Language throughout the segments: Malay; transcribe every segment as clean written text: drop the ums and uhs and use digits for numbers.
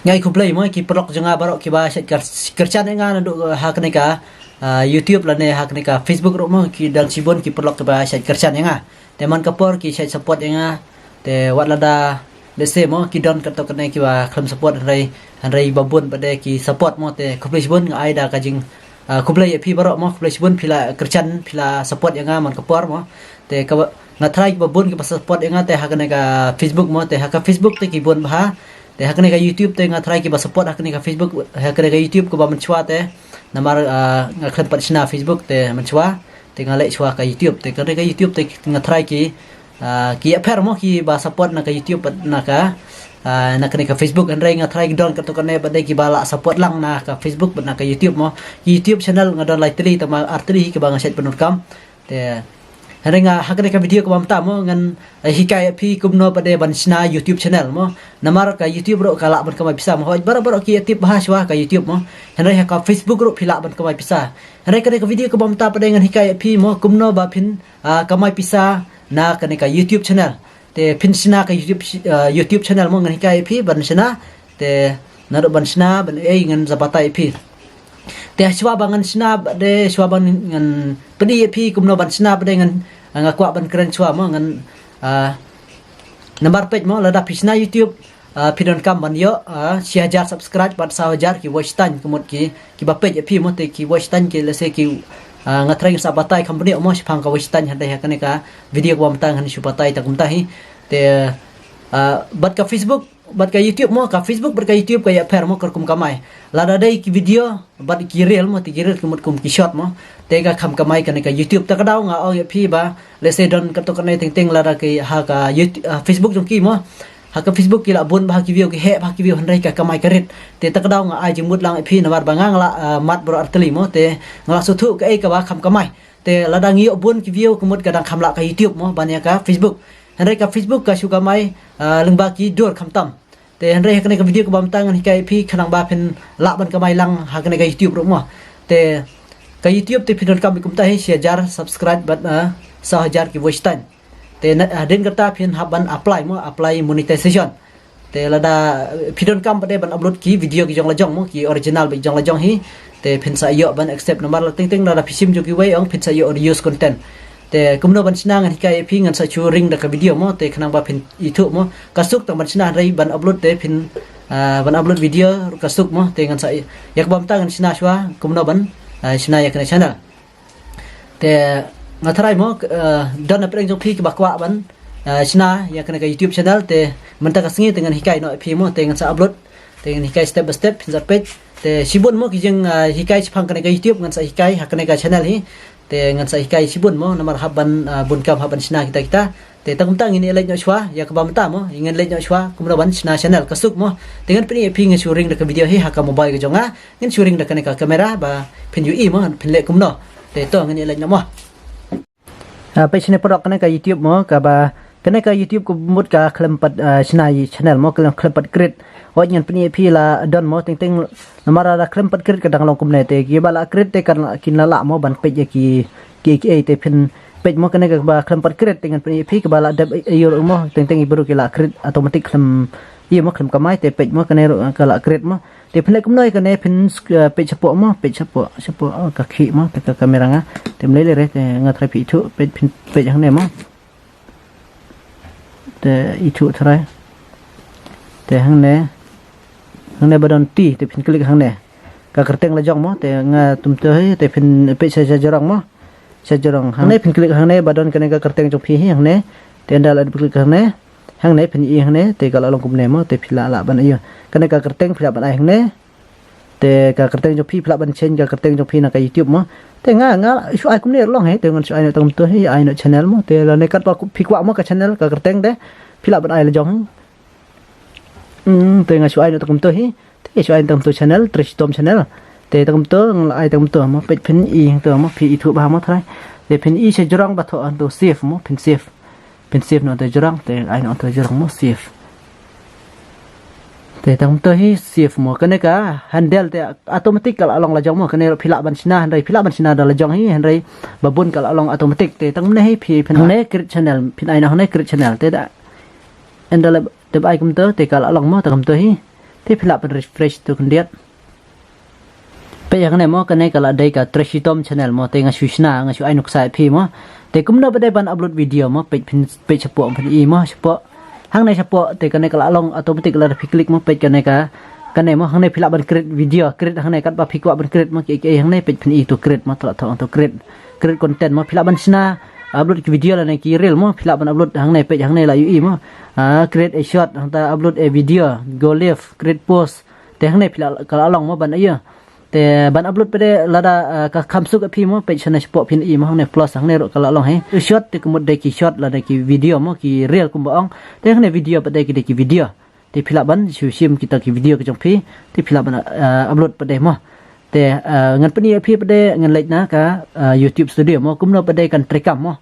ngai kuplay mo ki prok janga barok ki ba shat kerchan nga na hak ne ka YouTube la ne hak ne ka Facebook ro mo ki dal sibon ki prok ki ba shat kerchan nga te man kapor ki shat support nga te wat lada lese mo ki don katok ne ki ba kham support hanrai babun bade ki support mo te kuplay sibon nga ai da ka jing kuplay phi barok mo kuplay sibon phila kerchan phila support nga man kapor mo te ka nga try babun ki ba support nga te hak ne ka Facebook mo te hak Facebook te ki bon ba te hakne ka YouTube te nga try ki ba support hakne ka Facebook hakne ka YouTube ko ba man chwa te namar nga khan patchna Facebook te man chwa te nga le chwa ka YouTube te ka YouTube te nga try ki apher mo ki ba support na ka YouTube na ka nakne ka Facebook an nga try don ka to kane ba de ki ba la support lang na ka Facebook na ka YouTube mo YouTube channel nga don like tri ta ma artri ki ba nga set penut kam te nga hakne ka video ko bamta mo ngan hikai phi kumno pade bansna YouTube channel mo namar ka YouTube ro kala ban kamai bisa mo hoj bar ki tip bahaswa ka YouTube mo henry ka Facebook ro phila ban kamai bisa henry ka video ko bamta pade ngan hikai phi mo kumno ba phin kamai bisa na kane ka YouTube channel te phin sina ka YouTube channel mo ngan hikai phi bansna te naro bansna ban ngan zabatai phi te shwa bangan snap de shwa bangan pedi phi kumno ban snap de ngan ngakwa ban kren shwa mo ngan number page mo lada pisna YouTube pidon kam ban yo 1000 subscribe ban 1000 ki watch time kemut ki ba page phi mo te ki watch time ki lese ki ngatreng sabatai company mo sipang ka watch time hande hakane ka video ko amtang han subatai ta kumta hi te bat ka Facebook bat ka YouTube mo ka Facebook bat ka YouTube ka ya pher mo kum kamai lada dai ki video bat ki reel mo ti reel kumut kum ki shot mo te ka kham kamai kan ka YouTube ta ka daw nga o phi ba lese don ka to kan ting lada ki ha ka Facebook jong ki mo ha ka Facebook ki la bon ba ki video ki he ba ki video handai ka kamai karit te ta ka daw nga ai jimut lang phi na war ba ngang la mat bro artli mo te nga su thu ka ai ka ba kham kamai te lada ngi bon ki video kumut ka dang kham la ka YouTube mo ban ya ka Facebook handai ka Facebook ka su kamai lengba ki dor kham tam te handai hakne ka video ko bam tang hikai phi khanang ba phen la ban kamai lang hakne ka YouTube ro mo te ka YouTube te phinol kam kum ta hi 1000 subscribe bat 1000 ki watch time te den kata phin haban apply monetization te lada phinol kam pade ban upload ki video ki jong la jong mo ki original ba jong la jong hi te phin sa yo ban accept number la ting lada phisim jo ki wei ong phin sa yo use content te kumno ban sina ngan hikai phi ngan sa chu ring da ka video mo te khanang ba phin itu mo kasuk tang ban sina rai ban upload te phin ban upload video kasuk mo te ngan sa yak bam ta ngan sina shwa kumno ban sina yak na channel te ngathrai mo don apreng jong phi ki bakwa ban sina yak na ka YouTube channel te man ta ka singi tengan hikai no phi mo te ngan sa upload te ngan hikai step by step phin sa page te sibun mo ki jeng hikai chphang ka na ka YouTube ngan sa hikai hak na ka channel hi te ngan sa hikai sibun mo namar haban bun kam haban sina kita te tang tang ini lek no shwa ya ka bam ta mo ngan lek no shwa kumra ban sina channel kasuk mo dengan pini phi ngan shooting da ka video hi haka mobile ka jonga ngan shooting da ka kamera ba phin ui mo phin lek kumno te to ngan lek no mo pe chine product ka YouTube mo ka ba kana ka YouTube ko mut ka klempat sina channel mo klempat create o ngan pini phi la don mo ting namara da klempat create ka dang long kum ne te ki bala create te kan kin la mo ban pe ki te phin page mo kana ka ba klempat create dengan pini phi ka bala dab yo mo ting ibru ki la create automatic klem mo klem kamai te page mo kana ka la create mo te phin kum noi kana phin page support mo page support ka khi mo te ka kamera nga tem le re te nga thai phi thu page hang ne mo te itu thrai te hang ne badon ti te phin klik hang ne ka kerteng la jong mo te nga tum te te phin pe sa jarang mo sa jarang hang ne phin klik hang ne badon kane ka kerteng jong phi hang ne te ndal ad klik hang ne phin i hang ne te ka la long kum ne mo te phila la ban ai kane ka kerteng phila ban ai hang ne te ka kerteng jong phi phila ban chen ka kerteng jong phi na ka YouTube mo te nga shu ai kum ne long he te ngan shu ai no tum te hi ai no channel mo te la ne kat pa phi kwa mo ka channel ka kerteng de phila ban ai la jong te nga shu ai no tum te hi te shu ai tum tu channel Trish Tom channel te tum te ai tum te mo pe phin i te mo phi i thu ba mo thai te phin i se jrong ba tho an to save mo phin save no te jrong te ai no te jrong mo save te tum te hi save mo kane ka handle te automatic kal along la jong mo kane phila ban sina da la jong hi handai babun kal along automatic te tang ne hi phi phin ne create channel phin ai na ne create channel te da endal te bai kum te kal along mo ta kum te hi ที่พิลาเป็น refresh ตัวคนเดียดไปอย่างนี้มั้งกันในกระดาษกับ Trashy Tom Channel มั้งแต่งาชูชนะงาชูไอ้นุกสายพี่มั้งแต่กุมเราไปได้บันอัปโหลดวิดีโอมั้งเป็นเฉพาะพันอีมั้งเฉพาะทั้งในเฉพาะแต่กันในกระลองอัตโนมัติกระดับพิคลิกมั้งเป็นกันในกันในมั้งทั้งในพิลาบันเกรดวิดีโอเกรดทั้งในกันบัพิกว่าบันเกรดมั้งเกี่ยทั้งในเป็นพันอีตัวเกรดมั้งตลอดทั้งตัวเกรดคอนเทนต์มั้งพิลาบันชนะอัปโหลดวิดีโอแล้วในกีเรียลมั้งพิลาบันอัปโหลดทั้งในเป็นทั้งในลายยูอีมั้งเกรดช็อตทั้งแต่อัปโหลดวิดีโอ go live เกรดโพสแต่ทั้งในพิลากระลองมั้งบันไอ้แต่บันอัปโหลดไปได้ระดับคำสุกพี่มั้งเป็นชนะเฉพาะพินอีมั้งใน plus ทั้งในรถกระลองให้ช็อตที่กุมได้กี่ช็อตแล้วได้กี่วิดีโอมั้งกี่เรียลกุมบ้องแต่ทั้งในวิดีโอไปได้กี่วิดีโอที่พิลาบันชิมkitaกี่วิดีโอก็จงพี่ที่พิลาบันอัปโหลดไปได้มั้งแต่เงินปนีพี่ไปได้เงินเล็กนะกับYouTube Studio มั้งกุมเราไปได้กันตรีกรรมมั้ง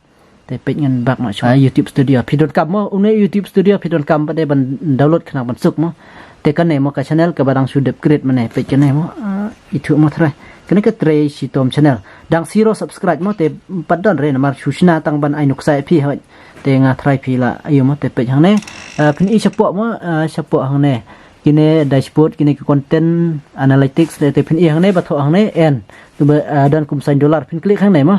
แต่เป็นเงินบักมาช่วย YouTube Studio พี่โดนกรรมมั้งอุ้งใน YouTube Studio พี่โดนกรรมไปได้บันดาวน์โหลดขนาดบันสุกมั้งแต่กันไหนมั้งกับ channel กับบังสูดเด็บเกรดมันไหนเป็นกันไหนมั้งitu mah terai kena ke Trashy Tom Channel dang zero subscribe mo te padan re namar shushna tang ban ai nuk sai phi ha te nga try phi la ayu mo te pe hang ne phin i chapo mo chapo hang ne kine dashboard kine content analytics te phin i hang ne ba tho hang ne en tu dan kum $1 phin click hang ne mo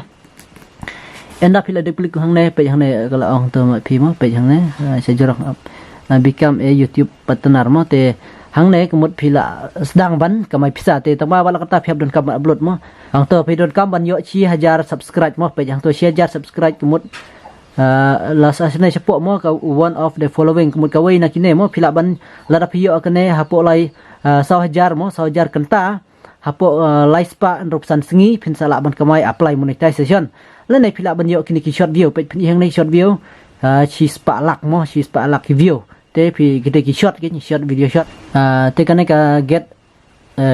en da phi la de click hang ne pe hang ne kala ong to ma phi mo pe hang ne se jorok become a YouTube partner mo te hang ne kemut pila sedang ban kamai pisa te tama wala kata phep don kam upload mo hang to phi don kam ban yo chi 1000 subscribe mo pe hang to 1000 subscribe kemut las asne support mo ka one of the following kemut kawai na kine mo pila ban lada phi yo kane hapo lai 1000 mo 1000 kenta hapo lai spa rup san sengi phin sala ban kamai apply monetization le nei pila ban yo kini ki short view pe phin hang nei short view chi spa lak mo chi spa lak view te phi kita ki short video shot te kane ka get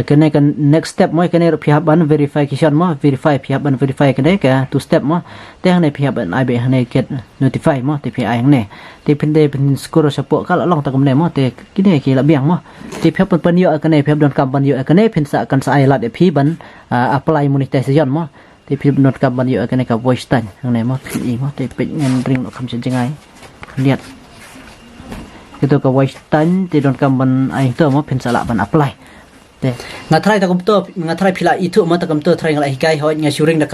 kane ka next step mo kane phi ban verify ki shot mo verify phi ban verify kane ka two step mo te hane phi ban ai be hane get notify mo te phi ai hane te phin de phin score support ka long ta kam ne mo te kine ki la biang mo te phi ban yo kane phi don kam ban yo kane phin sa kan sa ai la de phi ban apply monetization mo te phi not kam ban yo kane ka voice tan hane mo phi i mo te pe ngan ring no kam chen jangai lihat itu ka voice tan ti don kam ban ai to mo phin sala ban apply te nga try ta kom to nga try phila itu mo ta kom to try nga hikai ho nga shooting da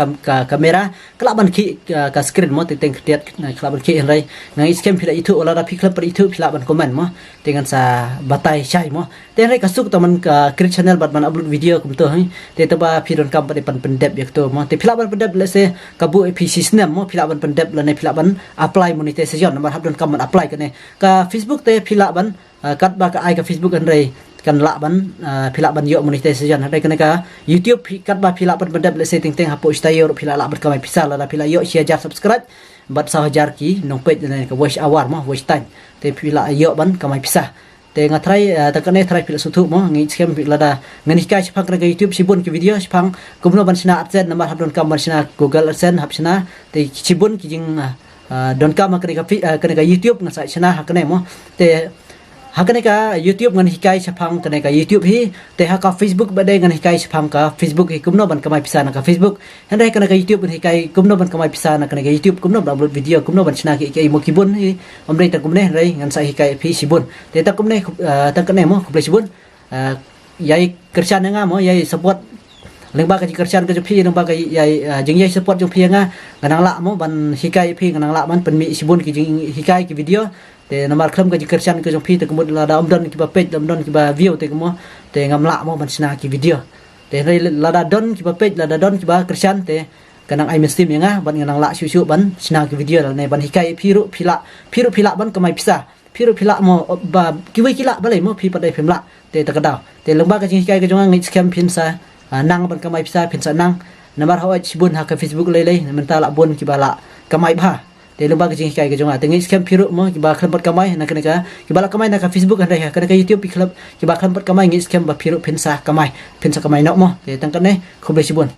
kamera kala ban ki ka screen mo te teng tiat kala ban ki en rai nga scam phila itu ola da phikla par itu phila ban comment mo dengan sa batai chai mo te rai ka suk ta man ka create channel bat ban upload video kom to hai te ta ba phi don kam ban pendep yak to mo te phila ban pendep le se ka bu PC snap mo phila ban pendep la ne phila ban apply monetization number hab don kam ban apply ka ne ka Facebook te phila ban kat ba ka ai ka Facebook an rai kan la ban phila ban yo monetization hadai kana ka YouTube kat ba phila ban pendep le setting teng hapo stayo phila la ban kamai pisa la phila yo 1000 subscribe bat 1000 ki nong page ne ka watch hour mo watch time te phila yo ban kamai pisa te nga try ta kane try phila sutu mo ngi scam phila da ngani ka chphak ka YouTube sibun ki video chphang kumno ban sina adsense number hab don kam ban sina Google AdSense hab sina te sibun ki jing don kam ka YouTube nga sa sina hakane mo te hakane ka YouTube ngan hikai chapang kane ka YouTube hi te ha ka Facebook bade ngan hikai chapang ka Facebook hi kumno ban kamai pisa na ka Facebook handai kana ka YouTube hikai kumno ban kamai pisa na kana ka YouTube kumno upload video kumno ban china ki mo kibun hi amrei ta kumne rai ngan sa hikai phi sibun te ta kumne ta kane mo kuble sibun yai kerjaan nga mo yai support lengba ka kerjaan ka phi lengba ka yai jing yai support jong phi nga nganang la mo ban hikai phi nganang la ban penmi sibun ki jing hikai ki video te nomor klam ka kerjaan ka jong phi te kemud la da omdon ki ba page omdon ki ba view te kemo te ngamla mo ban sina ki video te la da don ki ba page la da don ki ba kerjaan te kanang ai mestim nga ban nganang la shu ban sina ki video la ne ban hikai phiru phila ban kamai pisa phiru phila mo ba ki wei ki la ba le mo phi pa dai phim la te ta ka daw te lengba ka jing hikai ka jong ngi scam phin sa nang ban kamai pisa phin sa nang nomor ha sibun ha ka Facebook le menta la bon ki ba la kamai ba te lomba ka jing kai ka jonga tengi scam phiru mo ki ba khampat kamai na kana ka ki ba la kamai na ka Facebook han dai kana ka YouTube pi club ki ba khampat kamai ngi scam ba phiru phinsa kamai no mo te tang kan ne khobe sibun